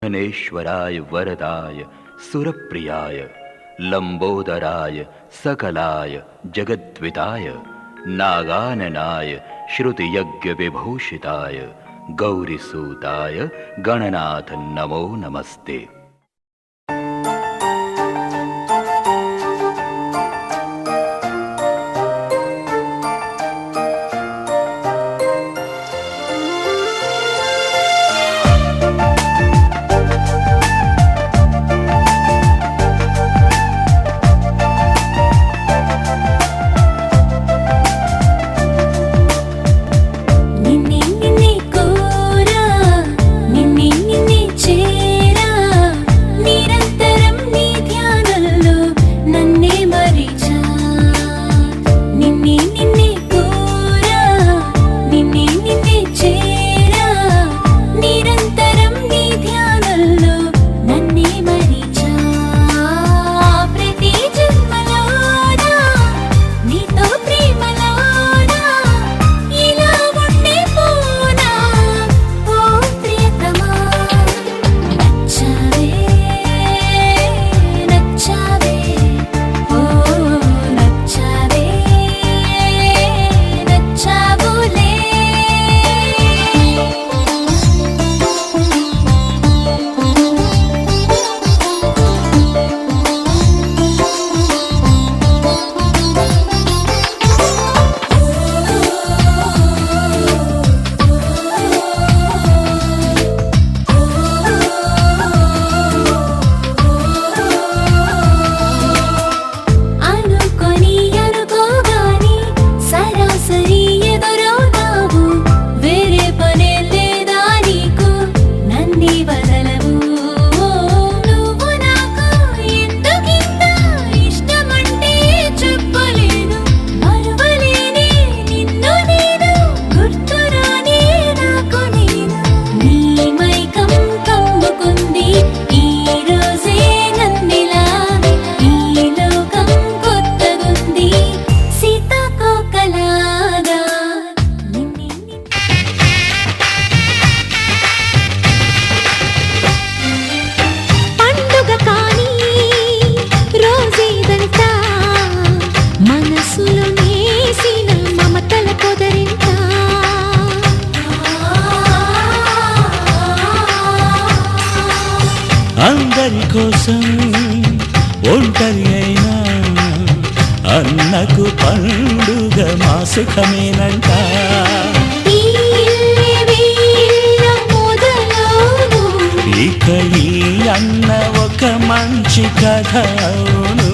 विघ्नेश्वराय वरदाय सुरप्रियाय लंबोदराय सकलाय जगद्विताय नागाननाय श्रुतियज्ञविभूषिताय गौरीसूताय गणनाथ नमो नमस्ते। అందరి కోసం ఒంటరి అయినా అన్నకు పండుగ మా సుఖమేనంట। ఇక ఈ అన్న ఒక మంచి కథ అవును।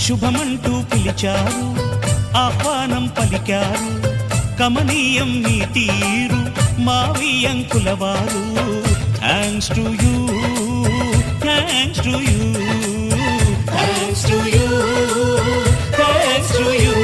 శుభమంటూ పిలిచారు, ఆహ్వానం పలికారు, కమనీయం నీ తీరు మావి అంకులవారు। Thanks to you, thanks to you, thanks to you, thanks to you.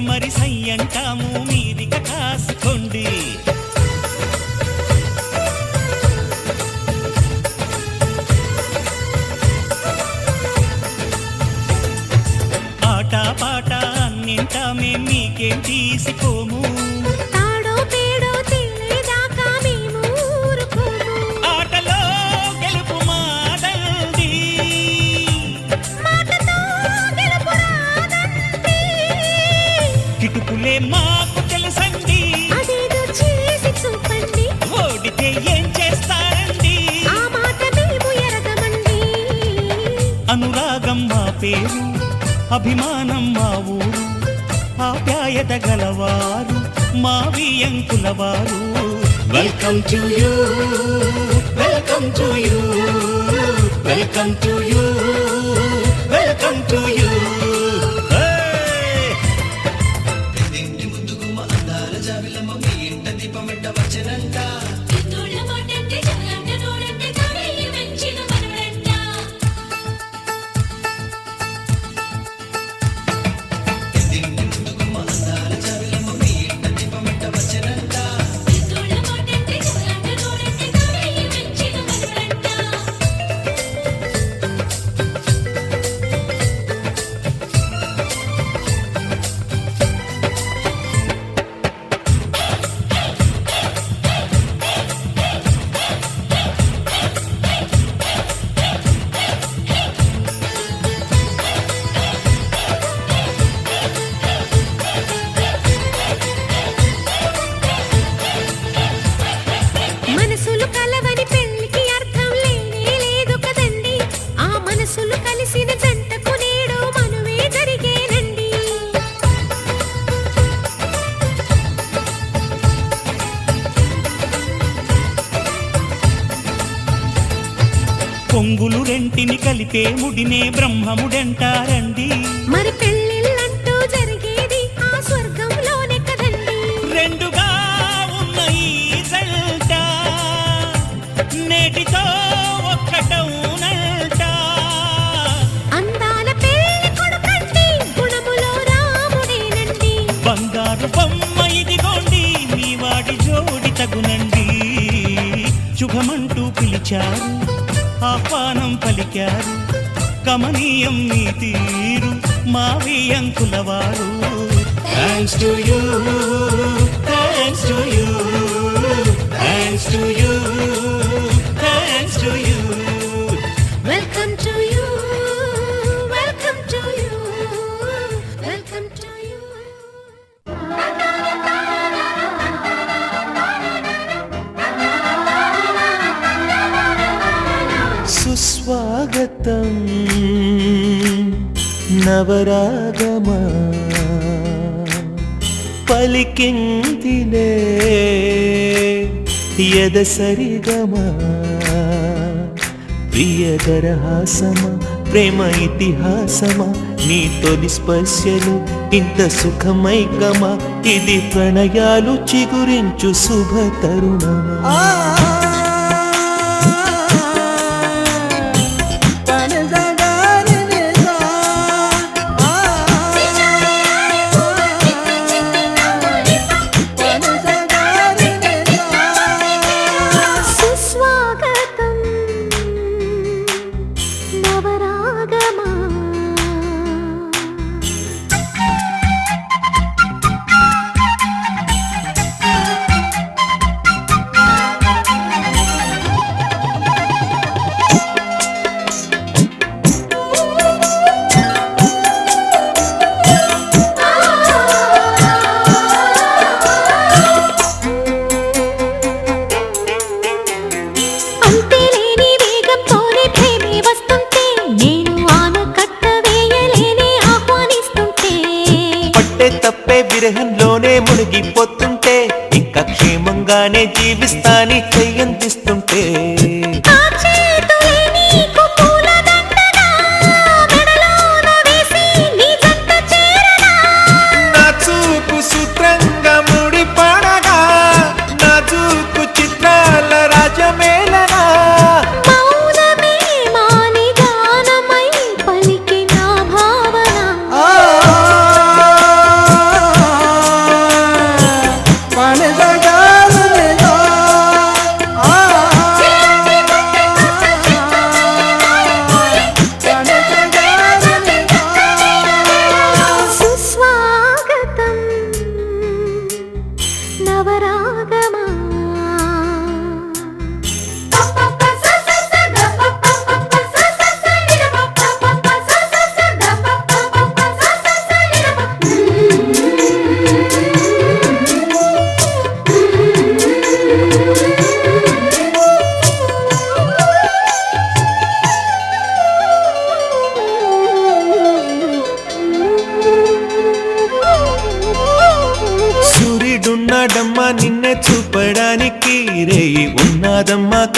మరి సై అంటాము మీరిక కాసుకోండి. ఆట పాట అన్నింటా మేం మీకేం తీసిపోము. తాడో పేడో తెలియదాకా మేము ఊరుకోము. ఆటలో గెలుపు మాదండి, మాటతో గెలుపు రాదండి. కిటుకులే మాకు తెలుసండి. అదేదో చేసి చూపండి, ఓడితే ఏం చేస్తారండి? ఆ మాట మేము ఎరగమండి. అనురాగం మా పేరు, అభిమానం మా ఊరు, ఆప్యాయత గలవారు మా వియంకులవారు. Welcome to you, welcome to you, welcome to you, welcome to you. ఎన్నోళ్ళ మాటంటే జగలంట నోడంటే తాడేయి వెంచిన మనవడంట. ఎన్నోళ్ళ మాటంటే జగలంట నోడంటే తాడేయి వెంచిన మనవడంట. మనసులు కలవని పెళ్లికి అర్థం లేనే లేదు కదండి. ఆ మనసులు కలిసిన జంటకు నేడు మనువే జరిగేనండి. పొంగులు రెంటిని కలిపే ముడినే బ్రహ్మముడంటారండి. మరి పెళ్ళిళ్ళంటూ జరిగేది ఆ స్వర్గంలోనే కదండి. రెండుగా ఉన్న ఈ జంట నేటితో ఒక్కటవునంట. అందాల పెళ్లి కొడుకండి, గుణములో రాముడేనండి. బంగారు బొమ్మ ఇదిగోండి, మీ వాడి జోడి తగునండి. శుభమంటూ పిలిచారు, ఆహ్వానం పలికారు, కమనీయం మీ తీరు మా వియంకులవారు. Thanks to you, thanks to you, thanks to you, thanks to you. Welcome to you, welcome to you, welcome to you. సుస్వాగతం నవరాగమా పలికిందిలే యదసరిగమా ప్రియదరహాసమా ప్రేమ ఇతిహాసమా నీ తొలి స్పర్శలు ఇంత సుఖమైకమా ఇది ప్రణయాలు చిగురించు శుభ తరుణమా. సుస్వాగతం నవరాగమా.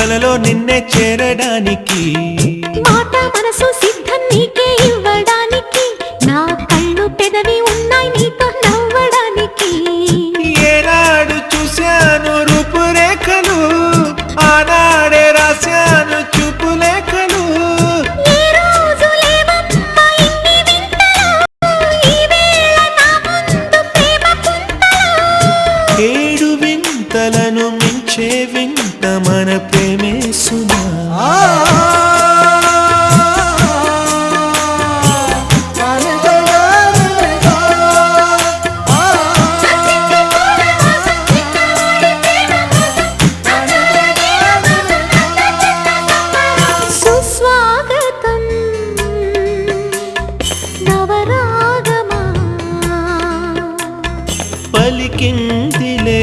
కలలో నిన్నే చేరడానికి మాట మనసు సిద్ధం నీకే ఇవ్వడానికి నా కళ్ళు పెదవి ఉన్నాయి నీతో నవ్వడానికి ఏనాడు చూశాను రూపురేఖలు ఆనాడే రాశాను చూపులేఖలు ఈ రోజు లేవమ్మా ఇన్ని వింతలు ఈ వేళ నా ముందు ప్రేమ పుంతలు ఏడు వింతలను మించే వింత మన ప్రేమే సుమా సుస్వాగతం నవరాగమా పలికిందిలే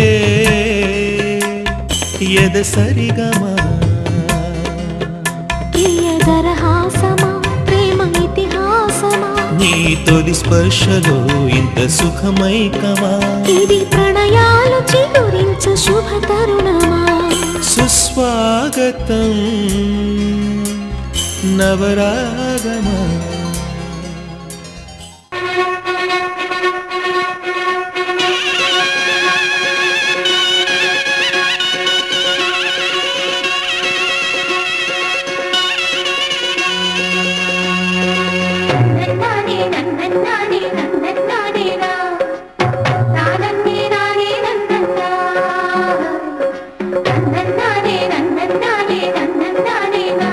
ఎద సరిగమా ప్రియదరహాసమా ప్రేమ ఇతిహాసమా నీ తొలి స్పర్శలో ఇంత సుఖమైకమా ఇది ప్రణయాలు చిగురించు శుభ తరుణమా సుస్వాగతం నవరాగమా నన్నన్నానే నన్నన్నానే నన్నన్నానే నా నానన్నే నానే నన్నన్నా నన్నన్నానే నన్నన్నానే నన్నన్నానే నా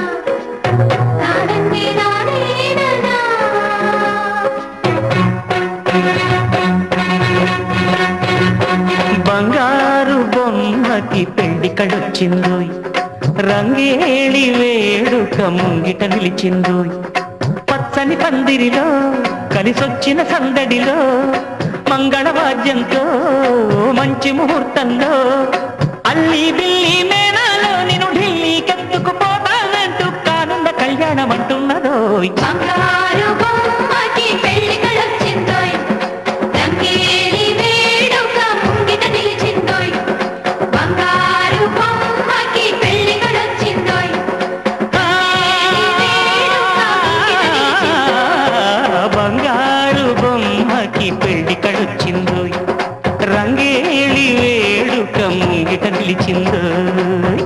నానన్నే నానే నన్నా బంగారు బొమ్మకి పెళ్లి కడొచ్చిందోయ్ రంగేళి వేడుక ముంగిట నిలిచిందోయ్ పచ్చని పందిరిలో కలిసొచ్చిన సందడిలో మంగళవాద్యంతో మంచి ముహూర్తంలో అల్లి బిల్లి మేనాలో నిన్ను ఢిల్లీకెత్తుకు పోతానంటూ కానుంద కళ్యాణం అంటున్నదోయ్ బంగారు బొమ్మకి పెళ్లి కడొచ్చిందోయ్ రంగేలి వేడుక ముంగిట నిలిచిందోయ్ బంగారు బొమ్మకి పెళ్లి కడొచ్చిందోయ్ బంగారు బొమ్మకి పెళ్లి కడొచ్చిందోయ్ రంగేళి వేడుక ముంగిట నిలిచిందోయ్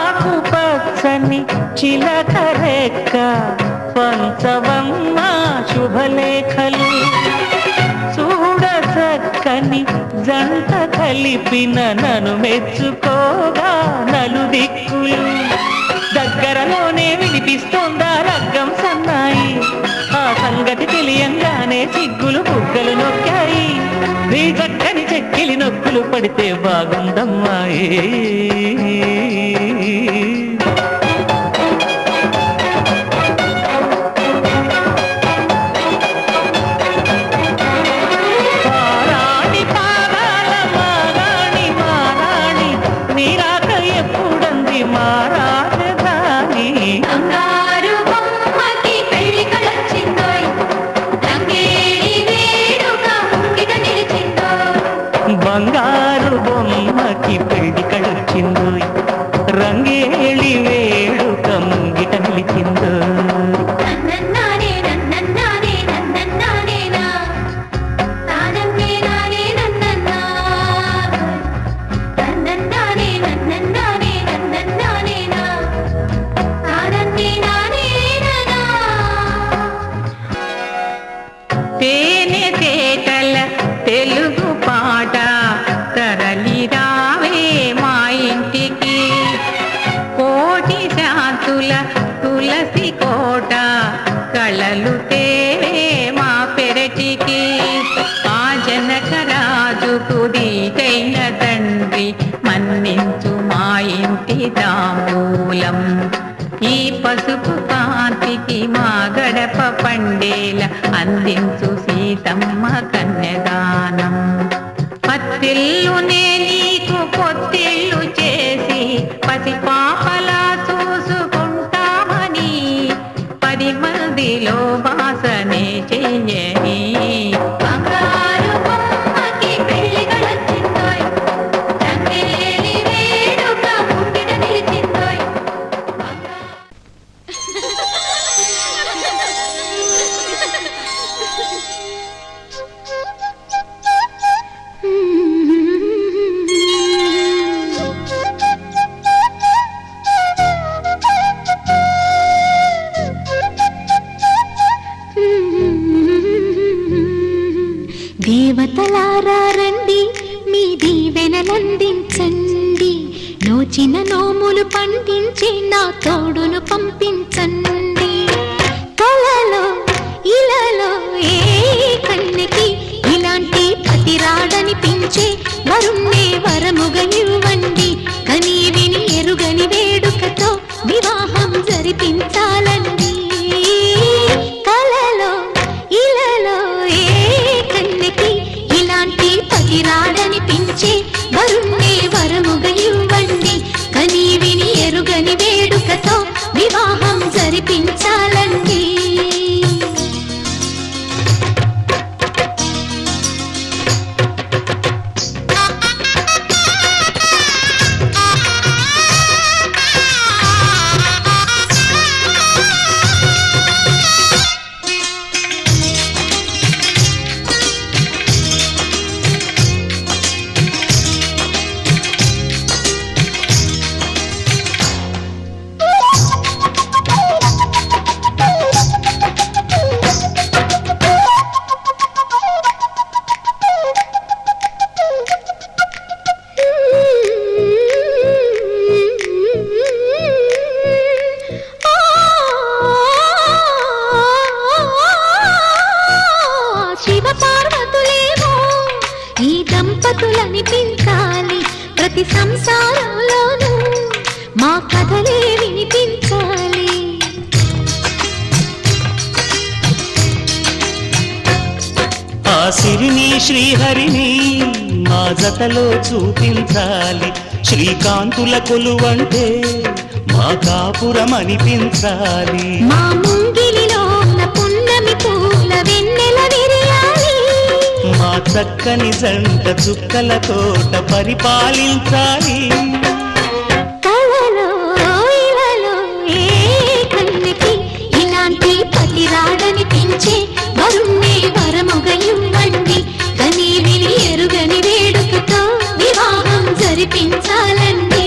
ఆకుపచ్చని చిలకరెక్క పంచవమ్మ శుభలేఖలు చూడ చక్కని జంట కలిపిన నన్ను మెచ్చుకోగా నలుదిక్కులు దగ్గరలోనే వినిపిస్తోందా రగ్గం సన్నాయి ఆ సంగతి తెలియంగానే సిగ్గులు బుగ్గలు నొక్కాయి నీ చక్కని చెక్కిలి నొక్కులు పడితే బాగుందమ్మాయి పారాణి పాదాల మారాణి మారాణి నీరాక ఎప్పుడంది మారాజధాని బంగారు బొమ్మకి పెళ్లి కడొచ్చిందోయ్ రంగేలి వేడుక ముంగిట నిలిచిందోయ్ బంగారు బొమ్మకి పెళ్లి కడొచ్చిందోయ్ రంగేళి వేడుక ముంగిట నిలిచిందోయ్ నన్నన్నానే నన్నన్నానే నన్నన్నానే నా నానన్నే నానే నన్నన్నా నన్నన్నానే నన్నన్నానే నన్నన్నానే నా నానన్నే నానే నన్నా తేనె తేటల తెలుగు పాట తరలి రావే మా ఇంటికి కోటి శాంతుల తులసి కోట కళలు తేవే మా పెరటికి ఆ జనక రాజుకు దీటైన తండ్రి మన్నించు మా ఇంటి తాంబూలం పసుపు కాంతికి మా గడప పండేల అందించు సీతమ్మ కన్యదానం. పత్తిల్లునే నీకు పొత్తిళ్ళు చేసి పసిపాపలా చూసుకుంటామని 10 మందిలో వాసనే చెయ్యని. బంగారు బొమ్మకి పెళ్ళిగడొచ్చిందోయ్, రంగేలి వేడుక ముంగిట నిలిచిందోయ్. దేవతలారా రండి, మీ దీవెనలందించండి. నోచిన నోములు పండించి నా తోడును పంపించండి. కలలో ఇలలో ఏ కన్నెకి ఇలాంటి పతిరాడనిపించే వరుణ్ణే వరముగా ఇవ్వండి. కని విని ఎరుగని వేడుకతో వివాహం జరిపించాలండి. కలలో ఇలలో ఏ కన్నెకి ఇలాంటి పతిరాడనిపించే వరుణ్ణే వరముగా ఇవ్వండి. కని విని ఎరుగని వేడుకతో వివాహం జరిపించాలండి. శివ పార్వతులేమో ఈ దంపతులనిపించాలి. ప్రతి సంసారంలోనూ మా కథలే వినిపించాలి. ఆ సిరిని శ్రీహరిని మా జతలో చూపించాలి. శ్రీకాంతుల కొలువంటే మా కాపురం అనిపించాలి. మా ముంగిలిలో ఉన్న పున్నమి పూల వెన్నెల విరియాలి. మా చక్కని జంట చుక్కల తోట పరిపాలించాలి. కలలో ఇలలో ఏ కన్నెకి ఇలాంటి పతిరాడనిపించే వరుణ్ణే వరముగా ఇవ్వండి. కని విని ఎరుగని వేడుకతో వివాహం జరిపించాలండి.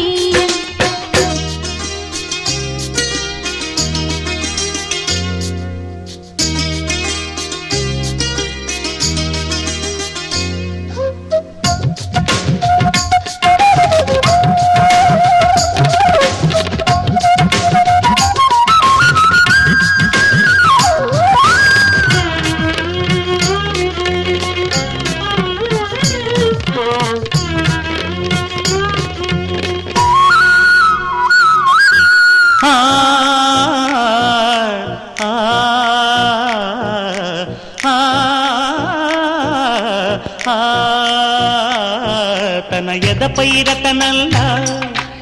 తన ఎదపై రతనల్లా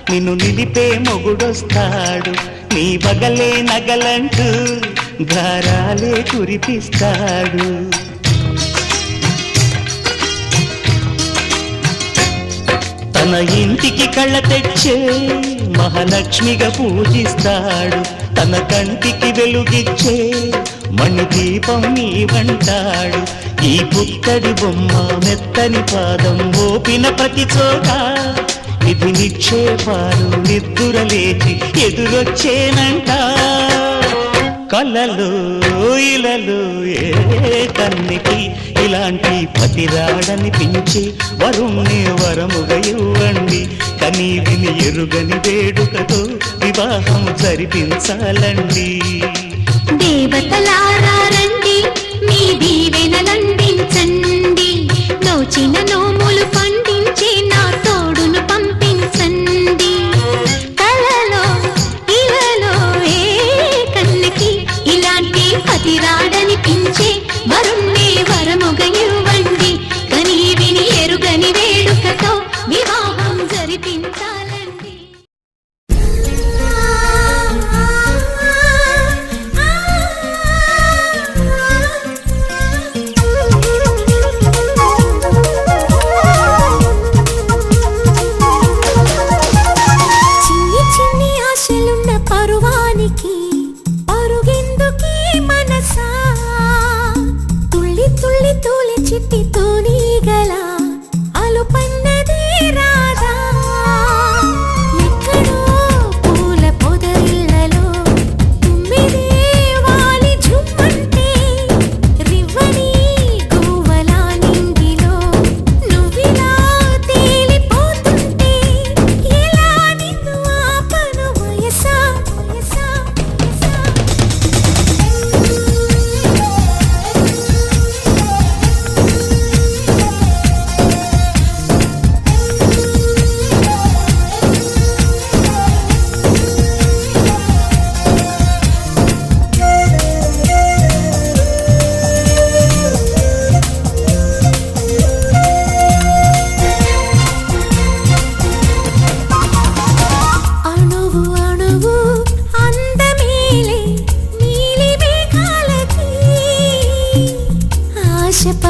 నిన్ను నిలిపే మొగుడొస్తాడు. నీ బగలే నగలంటూ ధారాలే కురిపిస్తాడు. తన ఇంటికి కళ్ళ తెచ్చే మహాలక్ష్మిగా పూజిస్తాడు. తన కంటికి వెలుగిచ్చే మణిదీపం నీవంటాడు. ఈ పుత్తడి బొమ్మ మెత్తని పాదం ఓపిన ప్రతి చోట ఇది నిక్షేపాలు నిద్దురలేచి ఎదురొచ్చేనంట. కలలో ఇలలో ఏ కన్నికి ఇలాంటి పతిరాడనిపించి వరుణ్ణి వరముగా ఇవ్వండి. కని విని ఎరుగని వేడుకతో వివాహం జరిపించాలండి. దేవతలారా రండి, మీ దీవెనలందించండి. నోచిన నోములు పండించి నా తోడును పంపించండి. కలలో ఇలలో ఏ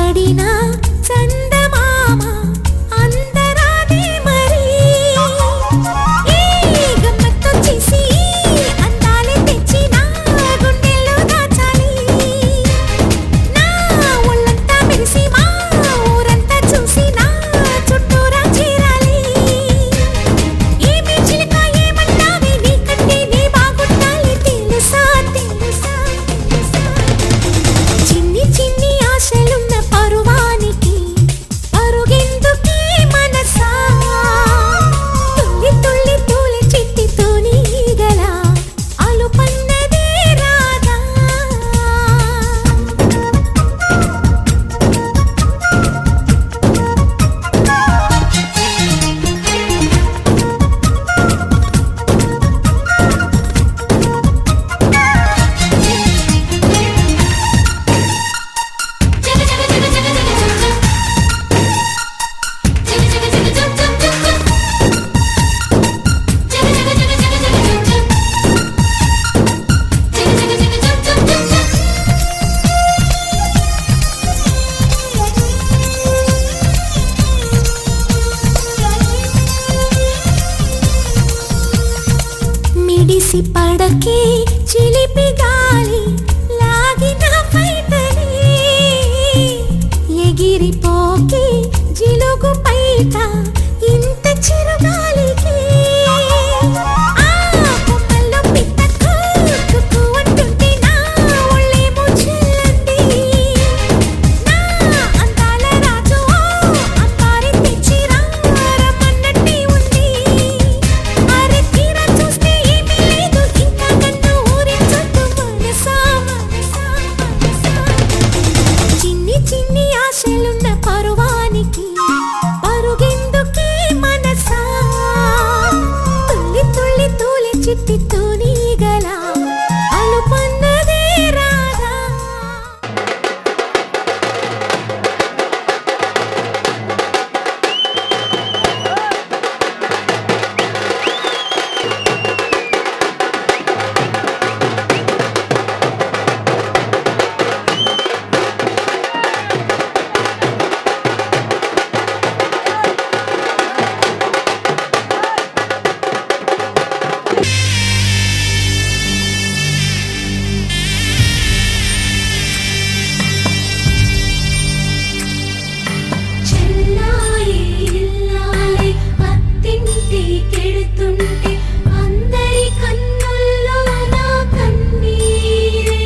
పడినా చందమామ అందరాదే మరి ఏ గమ్మత్తు చేసి అందాలే తెచ్చి నా గుండెల్లో దాచాలి నా ఒళ్ళంతా మెరిసి మా ఊరంతా చూసి నా చుట్టూరా చేరాలి ఏమి చిలక ఏమన్నావే నీకంటే నీ బాగుండాలి తెలుసా తెలుసా తెలుసా చిన్ని చిన్ని ఆశలున్న పరువానికి పరుగెందుకే మనసా తుల్లి తుల్లి తూలి చిట్టితో నీగల అలుపన్నదే రాదా మిడిసి పడకే చిలిపి గాలి లాగిన పైటని ఎగిరిపోకే జిలుగు పైట ఇంత చిరుగాలికి ఆ కొమ్మల్లో పిట్ట కుక్కు అంటుంటే నా ఒళ్ళేమో చెల్లంది నా అందాల రాజు అంబారి తెచ్చి రమ్మన్నట్టే ఉంది అరే తీరా చూస్తే ఏమీ లేదు ఇంకా కన్ను ఊరించొద్దు మనసా మనసా మనసా చిన్ని చిన్ని ఆశలున్న పరువానికి పరుగెందుకే మనసా తుల్లి తుల్లి తూలి చిట్టితో నీగల అలుపన్నదే రాదా చెల్లాయి ఇల్లాలి అత్తింటి కెడుతుంటే అందరి కన్నుల్లో నా కన్నీరే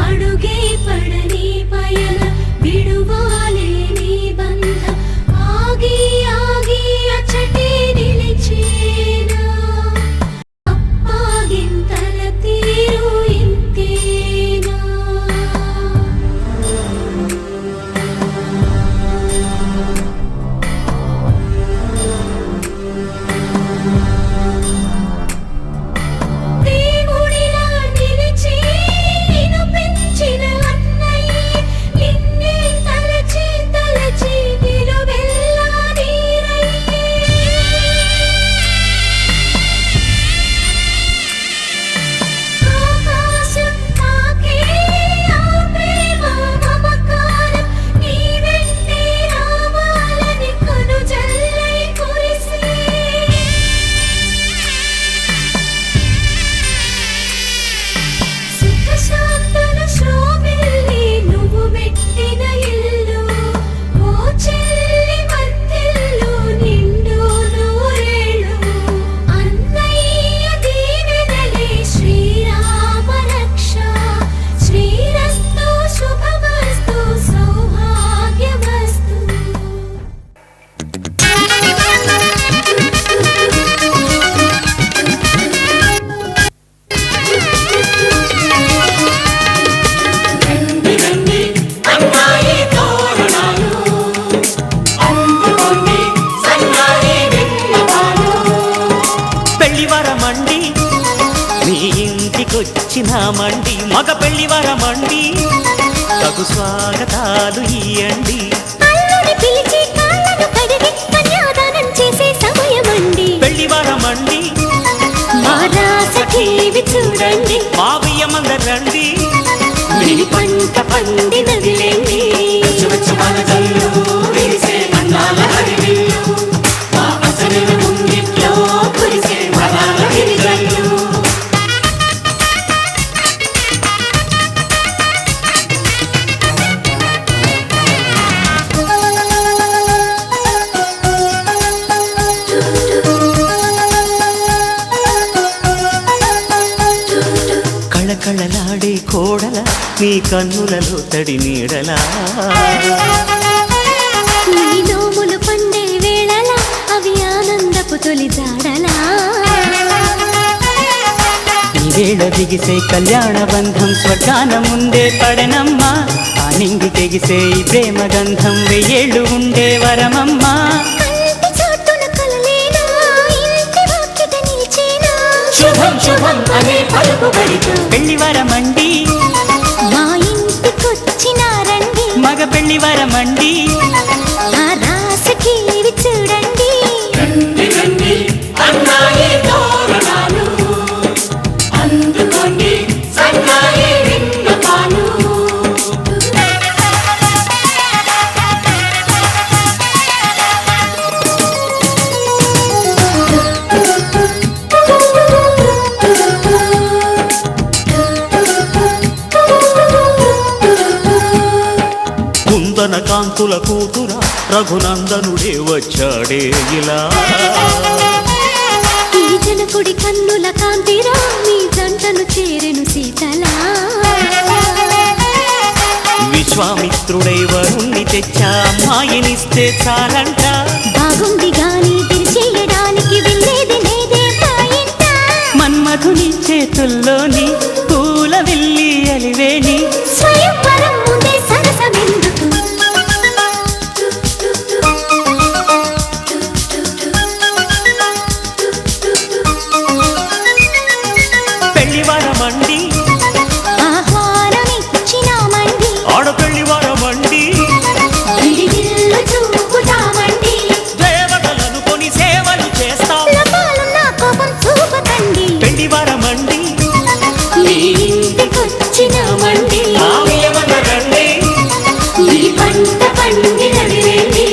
అడుగే పడని పయన విడువాలే నీ బంధం ఆగి ఆగి అచ్చటే నిలిచేనా అప్పాగింతల తీరు ఇంతేనా దేవుడిలా నిలిచి నిన్ను పెంచిన అన్నయ్య నిన్నే తలచి తలచి నిలువెల్లా నీరయ్యే ఆకాశం తాకే ఆ ప్రేమ మమకారం నీ వెంటే రావాలని కనుజల్లై కురిసే సుఖ శాంతుల శోభిల్లి నువ్వు పెట్టిన ఇల్లు ఓ చెల్లి వర్ధిల్లు నిండు నూరేళ్ళు అన్నయ్య దీవెనలే శ్రీరామ రక్ష శ్రీరస్తు శుభమస్తు సౌభాగ్యమస్తు పెళ్లివారమండి నీ ఇంటికొచ్చినామండి మగ పెళ్లివారమండి తగు స్వాగతాలు ఇయ్యండి అల్లుడి పిలిచి కాళ్ళను కడిగి కన్యాదానం చేసే సమయమండి పెళ్లివారమండి మా రాస టీవీ చూడండి మా బియ్యమందరండి మీ పంట పండినదిలేండి కళకళలాడే కోడల నీ కన్నులలో తడి నీడలా నీ నోములు పండే వేళలా అవి ఆనందపు తొలి జాడలా ఈ వేళ దిగిసే కళ్యాణ బంధం స్వర్గాన ముందే పడనమ్మా ఆ నింగి తెగిసే ఈ ప్రేమ గంధం వెయ్యేళ్ళు ఉండే వరమమ్మా కంటి చాటున కలలేనా ఇంటి వాకిట నిలిచేనా శుభం శుభం అనే పలుకుబడితో పెళ్లి వరమండి మా ఇంటికొచ్చినారండి మగ పెళ్లి వరమండి ఆ రాసకి ఇవి చూడండి కుందన కాంతుల కూతురా రఘునందనుడే వచ్చాడే ఇలా ఈ జనకుడి కన్నుల కాంతిరా మీ జంటను చేరెను సీతలా విశ్వామిత్రుడై వరుణ్ణి తెచ్చా అమ్మాయినిస్తే చాలంట బాగుంది గాని తిరిచేయడానికి వెళ్ళేది లేదే పాయింట మన్మధుని చేతుల్లోని పూల విల్లి అలివేణి స్వయంవరం ముందే సరసమెందుకు పెళ్లి వరమండి ఆహ్వానమిచ్చినామండి ఆడపెళ్లి వరమండి విడిదిల్లు చూపుతామండి దేవతలను కొని సేవలు చేస్తాం లపాలున్న కోపం చూపకండి పెళ్లి వరమండి మీ ఇంటికొచ్చినామండి ఆమెవరండి ఈ పంట పండినది రండి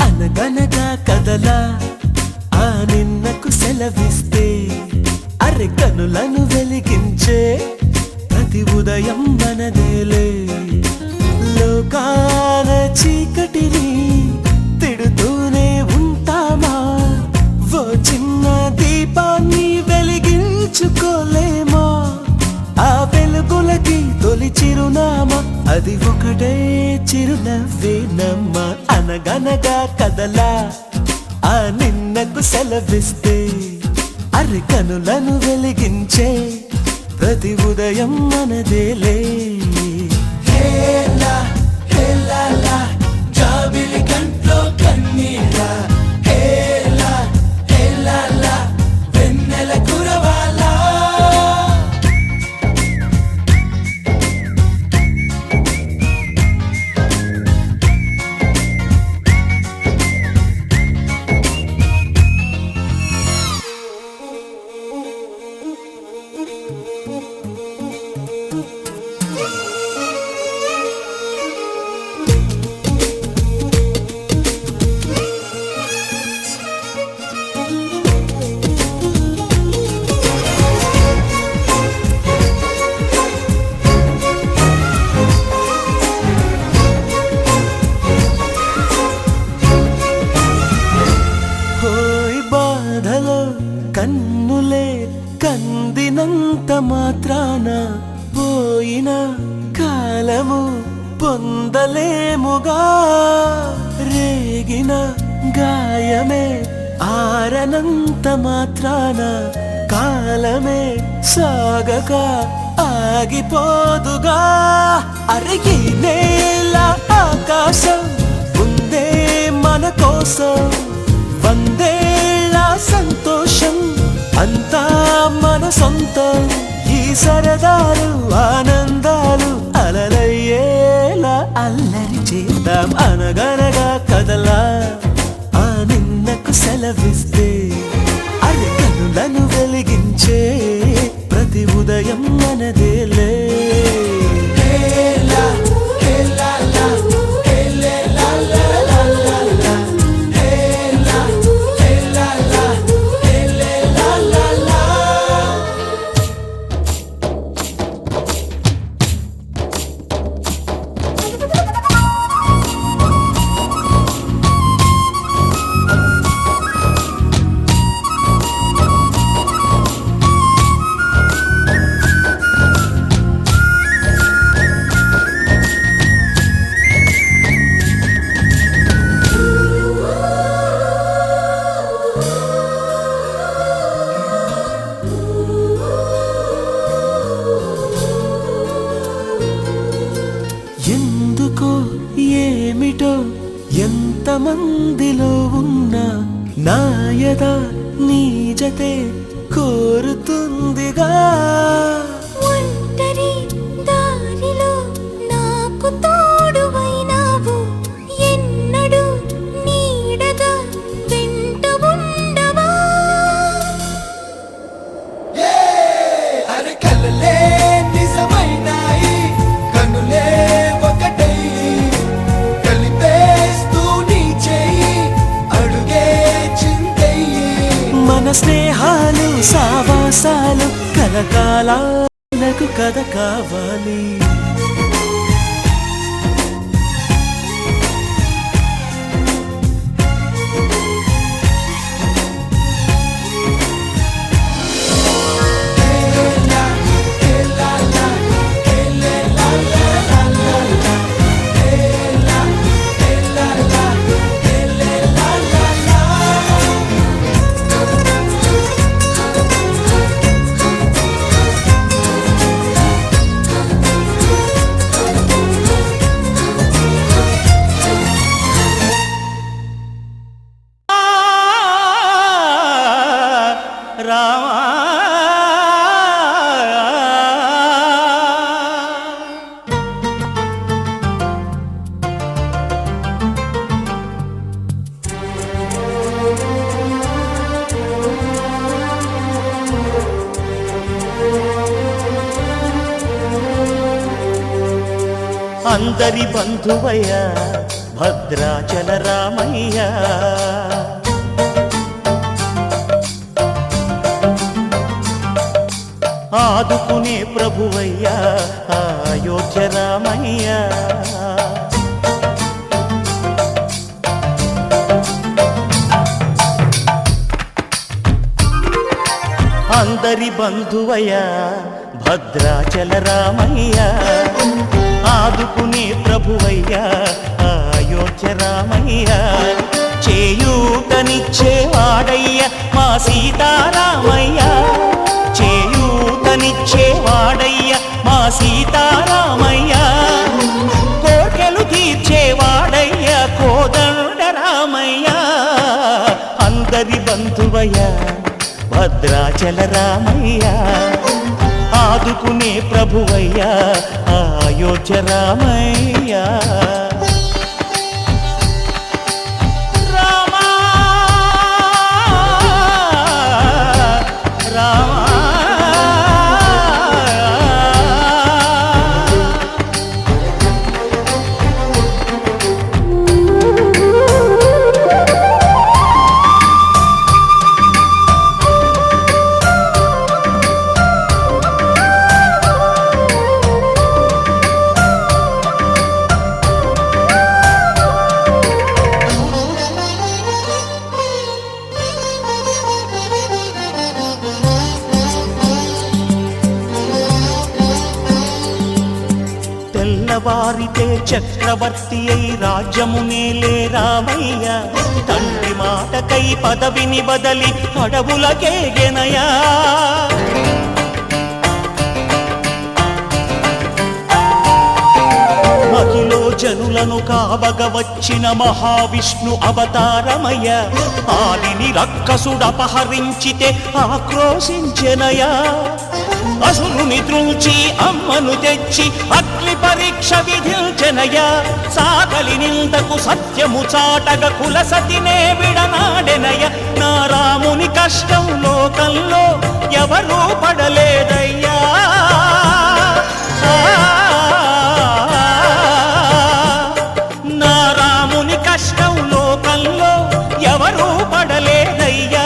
అనగనగా కదలా ఆ నిన్నకు సెలవిస్తే అరె కనులను వెలిగించే ప్రతి ఉదయం మనదేలే లోకాల చీకటిని తిడుతూనే ఉంటామా ఓ చిన్న దీపాన్ని వెలిగించుకోలేమా ఆ వెలుగులకి తొలి చిరునామా అది ఒకటే చిరునవ్వేనమ్మా అనగనగా కదలా ఆ నిన్నకు సెలవిస్తే అరి కనులను వెలిగించే ప్రతి ఉదయం మనదేలే హేలా హేలాలా జాబిలి కంట్లో కన్నీరా హేలా హేలాలా వెన్నెల కురవాలా కన్నులే కందినంత మాత్రాన పోయిన కాలము పొందలేముగా రేగిన గాయమే ఆరనంత మాత్రాన కాలమే సాగక ఆగిపోదుగా అరిగి నేల ఆకాశం ఉందే మన కోసం వందేళ్ళ సంతోషం అంతా మన సొంతం ఈ సరదాలు ఆనందాలు అలలయ్యేలా అల్లరి చేద్దాం అనగనగా కదలా ఆ నిన్నకు సెలవిస్తే అరి కనులను వెలిగించే ప్రతి ఉదయం మనదేలే హేలా హేలాలా ఎందుకో ఏమిటో ఎంతమందిలో ఉన్నా నాయద నీ జతే కోరుతుందిగా ఒంటరి దారిలో నాకు తోడువైనావు ఎన్నడూ నీడగా వెంట ఉండవా అరే కలలే నిజమైనాయి కనులే ఒకటై కలిపేస్తూ నీ చేయి స్నేహాలు సావాసాలు కలకాలకు కథ కావాలి. రామా అందరి బంధువయ్య భద్రాచల రామయ్య, ఆదుకునే ప్రభువయ్యా అయోధ్య రామయ్య. అందరి బంధువయ్యా భద్రాచల రామయ్య, ఆదుకునే ప్రభువయ్యా అయోధ్య రామయ్య. చేయూతనిచ్చేవాడయ్య మా సీతారామయ్య, చేయూతనిచ్చేవాడయ్య మా సీతారామయ్య. కోర్కెలు తీర్చేవాడయ్య కోదండ రామయ్య. అందరి బంధువయ్య భద్రాచల రామయ్య, ఆదుకునే ప్రభువయ్య అయోధ్య రామయ్య. తెల్లవారితే చక్రవర్తి అయి రాజ్యమునేలే రామయ్య, తండ్రి మాటకై పదవిని బదలి అడవులకేగెనయా. మహిలో జనులను కావగ వచ్చిన మహావిష్ణు అవతారమయ్య, ఆలిని రక్కసుడపహరించితే ఆక్రోశించెనయా. అసురుని త్రుంచి అమ్మను తెచ్చి అగ్ని పరీక్ష విధించెనయా. సాగలి నిందకు సత్యము చాటగ కులసతినే విడనాడెనయ. నా రాముని కష్టం లోకంలో ఎవరూ పడలేదయ్యా. నా రాముని కష్టం లోకంలో ఎవరూ పడలేదయ్యా.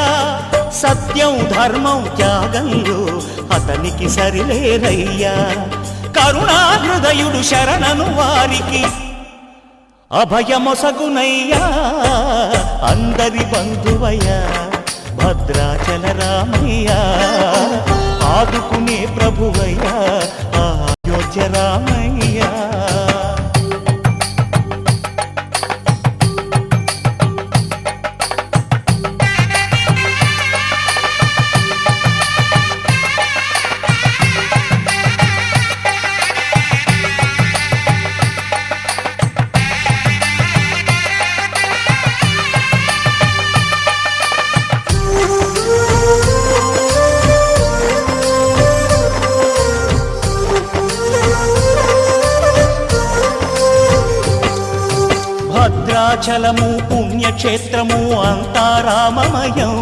సత్యం ధర్మం త్యాగంలో అతనికి సరిలేరయ్యా. కరుణా హృదయుడు శరణను వారికి అభయమొసగునయ్యా. అందరి బంధువయ్యా భద్రాచల రామయ్య, ఆదుకునే ప్రభువయ్యా అయోధ్య రామయ్య. భద్రాచలము పుణ్యక్షేత్రము అంతా రామమయం.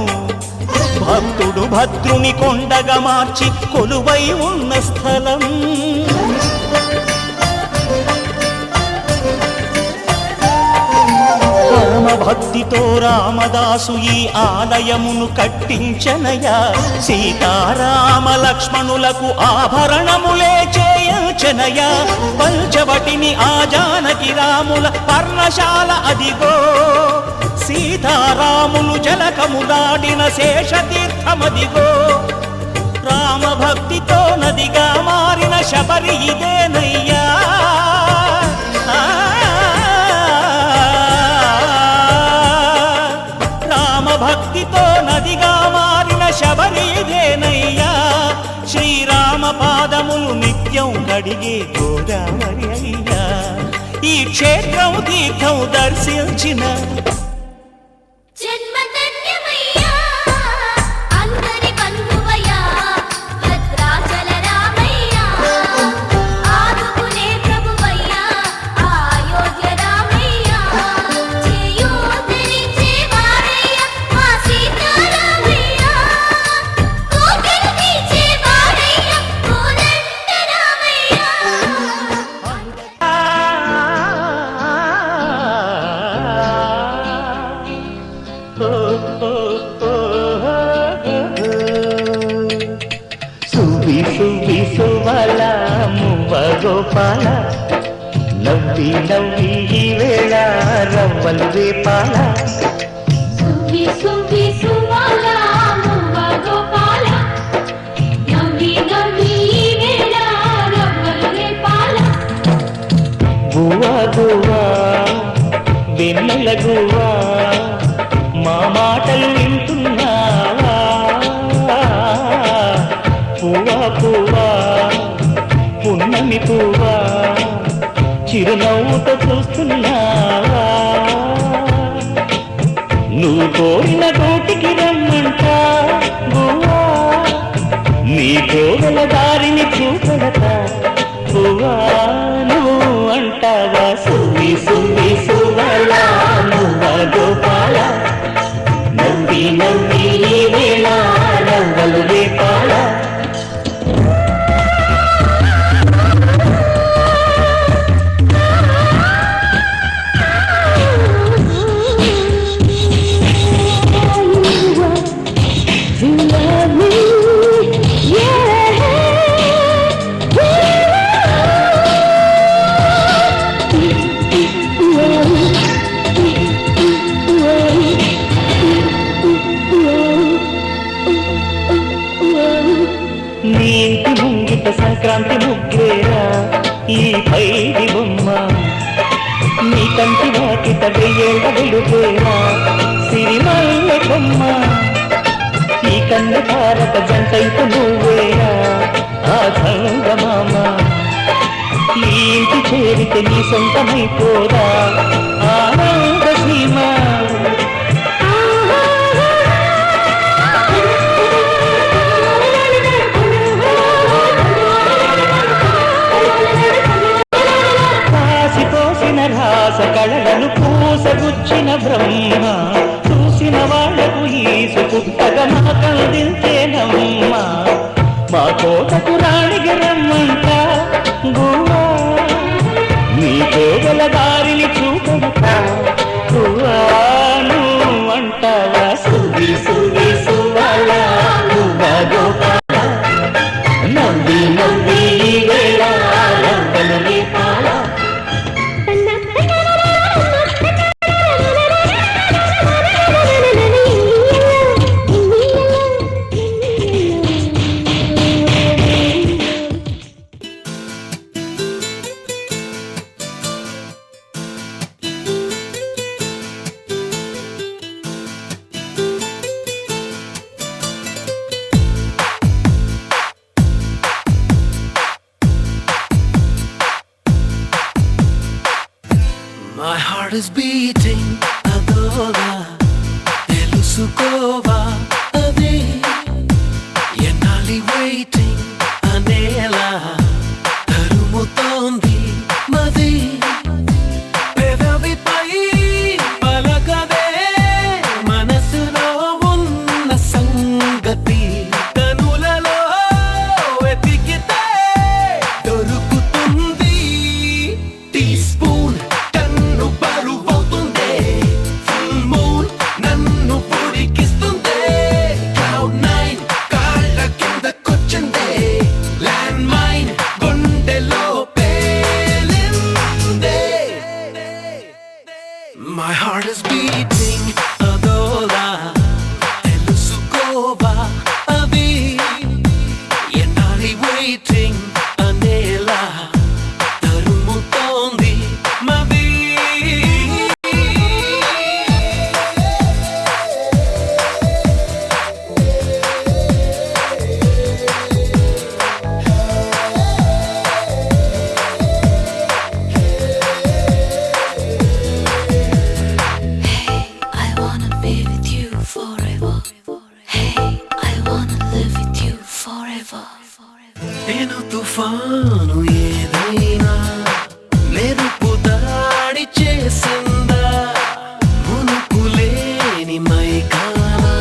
భక్తుడు భద్రుని కొండగా మార్చి కొలువై ఉన్న స్థలం. పరమ భక్తితో రామదాసు ఈ ఆలయమును కట్టించనయా. సీతారామ లక్ష్మణులకు ఆభరణములే చేయించనయా. పంచవటిని ఆ జానకి రాముల పర్ణశాల అదిగో. సీతారాములు జలకములాడిన శేషతీర్థమదిగో. రామభక్తితో నదిగా మారిన శబరి ఇదేనయ్యా. రామభక్తితో నదిగా మారిన శబరి ఇదేనయ్యా. శ్రీరామ పాదములు నిత్యం కడిగే గోదావరి అయ్యా. ఈ క్షేత్రం తీర్థం దర్శించిన గోపాల నవ్వి నవ్వి ఈ వేళ రవ్వలు వేపాల. సువ్వి సువ్వి సువ్వాల మువ్వ గోపాల నవ్వి నవ్వి ఈ వేళ రవ్వలు వేపాల. గువ్వా గువ్వా వెన్నెల గువ్వా మా మాటలు వింటున్నావా. పువ్వా పువ్వా పున్నమి పువ్వా చిరునవ్వుతో చూస్తున్నావా. నువ్వు కోరిన కోటికి రమ్మంట గువ్వా. నీ కోవల దారిని చూపడతా పువ్వా. నువ్వు అంటావా సువ్వి సువ్వి సువ్వల మువ్వ గోపాల నవ్వి నవ్వి ఈ వేళ రవ్వలు వేపాల. నీ ఇంటి ముంగిట సంక్రాంతి ముగ్గేరా ఈ పైడి బొమ్మ. నీ కంటి వాకిట వెయ్యేళ్ళ వెలుగేరా సిరిమల్లె కొమ్మ. ఈ కన్న భారత జంటైపు నువ్వేరా ఆ చందమామ. ఈ ఇంటి చేరితే నీ సొంతమైపోరా ఆనంద సీమ. రాస కళలను పూసగుచ్చిన బ్రహ్మ చూసిన వాళ్లకు ఈసు పుట్టగా మాకందించేనమ్మ. మా కోటకు రాణికి రమ్మంట గువ్వా. నీ కోగల దారిని చూపడతా గువ్వా. నువ్వు అంటావా సువ్వి సువ్వి సువ్వాల మువ్వ గోపాల నవ్వి నవ్వి ఈ వేళ రవ్వలు వేపాల. My heart is beating adola telusukova ade enali waiting anela tarumutondi madi pedavi pai palakade manasulo unna sangati kanulalo etikite dorukutundi teaspoon baru voltundi. Hey, I wanna live with you forever. నేను తుఫాను ఏదైనా మెరుపు దాడి చేసిందా మునుకులేని మైకానా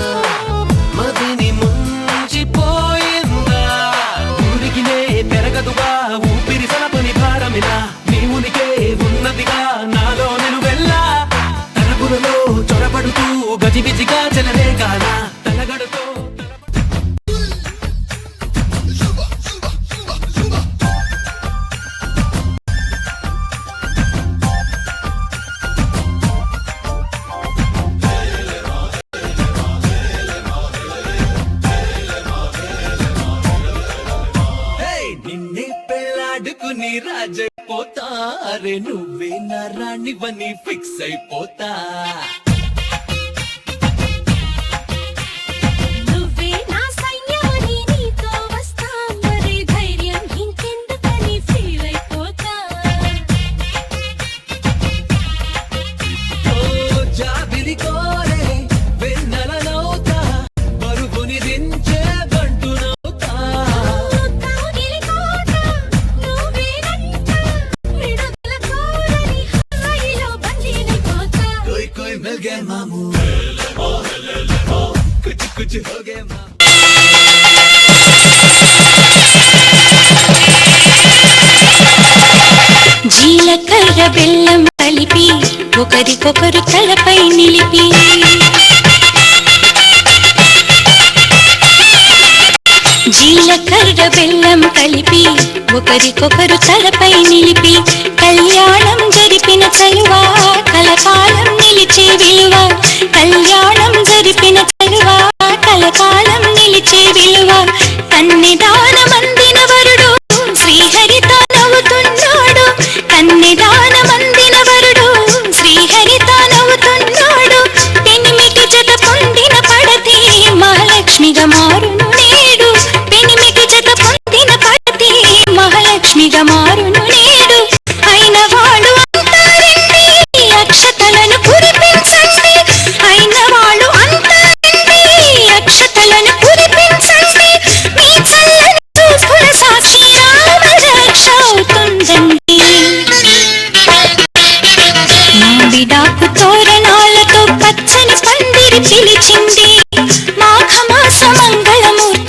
మదిని ముంచిపోయిందా ఊరికినే పెరగదుగా ఊపిరి సలపని భారమిలా నీ ఉనికే ఉన్నదిగా నాలో నిలువెల్లా తలపురలో చొరబడుతూ గజిబిజిగా చెలరే కానా తలగడతో నిన్నే పెళ్ళాడుకుని రాజైపోతా అరే నువ్వే నా రాణివని ఫిక్స్ అయిపోతా నువ్వే నా సైన్యమని నీతో వస్తా మరి ధైర్యం ఇంకెందుకని ఫీల్ అయిపోతా ఓ జాబిలి కోరే వెన్నెలనవుతా బరువుని దించే బంటునవుతా తాగిలి కోట నువ్వేనంట విడుదల కోరని హాయిలో బందీనైపోతా कोई कोई मिल गए मामू कुछ कुछ हो गए मामू జీలకర్ర బెల్లం కలిపి ఒకరికొకరు తలపై నిలిపి జీలకర్ర బెల్లం కలిపి ఒకరికొకరు తలపై నిలిపి కళ్యాణం జరిపిన చలువా కలకాలం నిలిచే విలువ కళ్యాణం జరిపిన చలువా కలకాలం నిలిచే విలువ కన్నిదానమందిన వరుడు శ్రీహరిత నవ్వుతున్నాడు కన్నిదానమందిన వరుడు శ్రీహరిత నవ్వుతున్నాడు పెనిమిటి జత పొందిన పడతి మహాలక్ష్మిగా మారును నేడు పెనిమిటి జత పొందిన పడతి మహాలక్ష్మిగా మారును నేడు అయిన వాళ్ళు అంటారండి అక్షతలను కురిపించండి అయిన వాళ్ళు అంటారండి అక్షతలను కురిపించండి మీ చల్లని చూపుల సాక్షి రామ రక్ష అవుతుందండి మామిడాకు తోరణాలతో పచ్చని పందిరి పిలిచింది మాఘమాస మంగళమూర్తి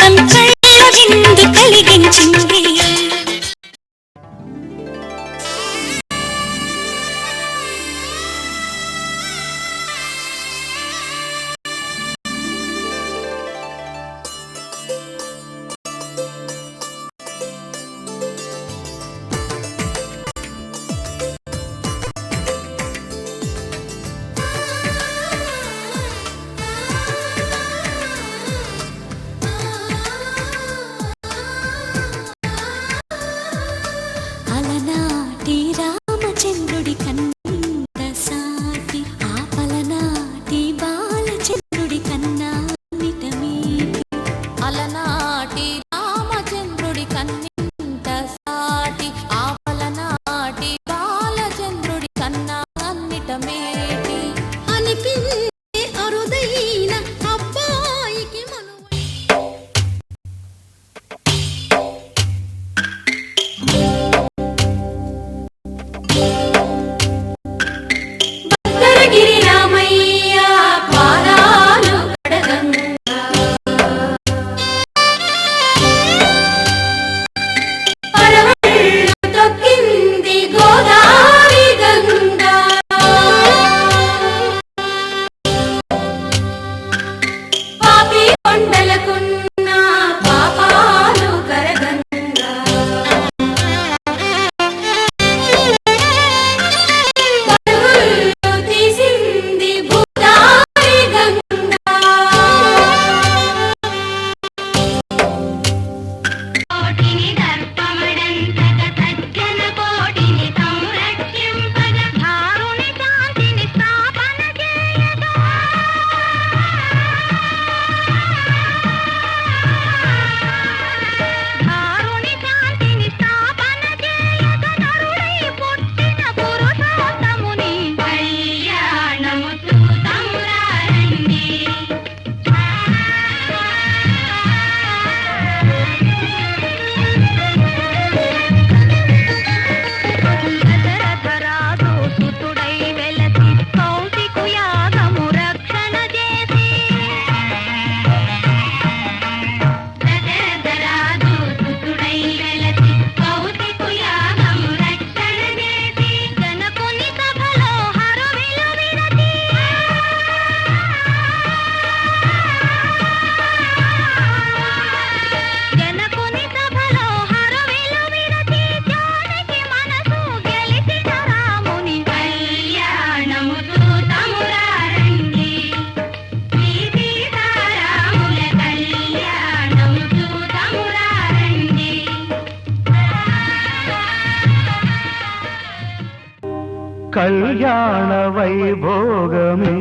కళ్యాణ వైభోగమే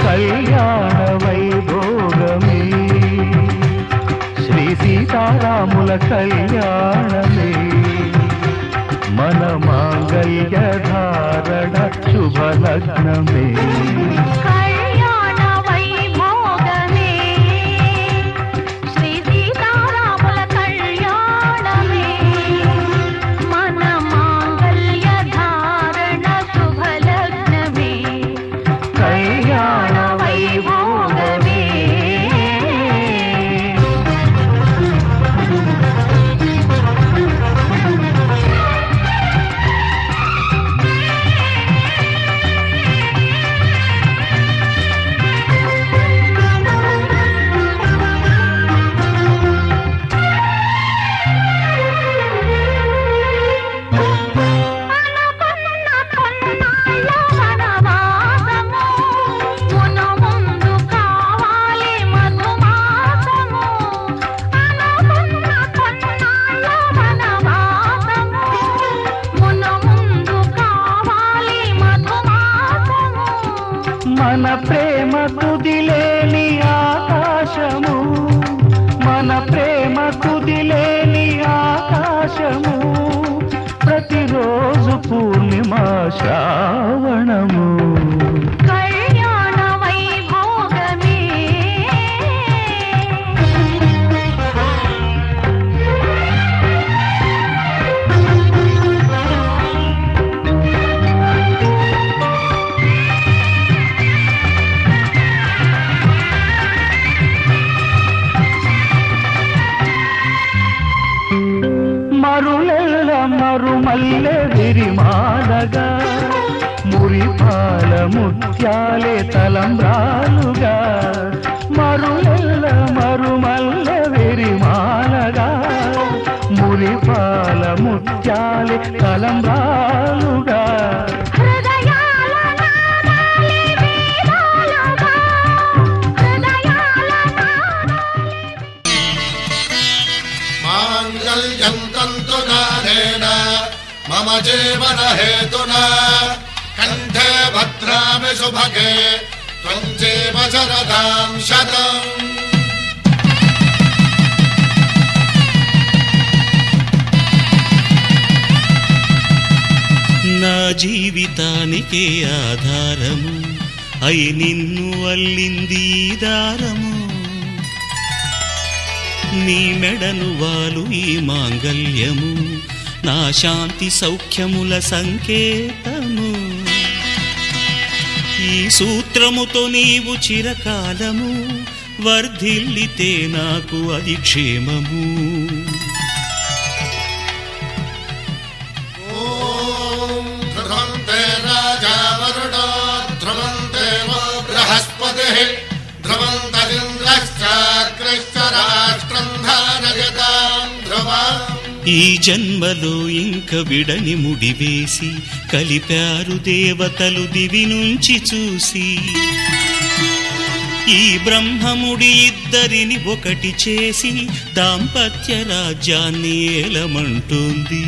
కళ్యాణ వైభోగమే శ్రీ సీతారాముల కళ్యాణమే మన మాంగళ్య ధారణ శుభలగ్నమే కళ్యాణ వైభోగమే శ్రీ సీతారాముల కళ్యాణమే మన మాంగళ్య ధారణ శుభలగ్నమే కళ్యాణ వైభోగమే మన ప్రేమ కుదిలేని ఆకాశము మన ప్రేమ కుదిలేని ఆకాశము ప్రతిరోజు పూర్ణిమా శ్రావణము కళ్యాణ వైభోగమే మరులెల్ల మరుమల్లె విరిమాలగా మురిపాల ముత్యాలే తలంబ్రాలుగా మరులెల్ల మరుమల్లె విరిమాలగా మురిపాల ముత్యాలే తలంబ్రాలుగా హృదయాల నాదాలే వేదాలుగా హృదయాల మాంగళ్యం తంతునానేన మమ జీవన హేతునా కంఠే భద్రామి శుభగే త్వం జీవ శరదాం శతం నా జీవితానికే ఆధారము అయి నిన్ను అల్లింది ఈ దారము నీ మెడను వాలు ఈ మాంగల్యము నా శాంతి సౌఖ్యముల సంకేతము ఈ సూత్రముతో నీవు చిరకాలము వర్ధిల్లితే నాకు అది క్షేమము ఓం ధ్రువంతే రాజా వరుణో ధ్రువంతే వో బృహస్పతిః ధ్రువంతరింద్రశ్చాగ్రశ్చ రాష్ట్రం ధారయతాం ధ్రువం ఈ జన్మలో ఇంక విడని ముడివేసి కలిపారు దేవతలు దివి నుంచి చూసి ఈ బ్రహ్మముడి ఇద్దరిని ఒకటి చేసి దాంపత్య రాజ్యాన్ని ఏలమంటుంది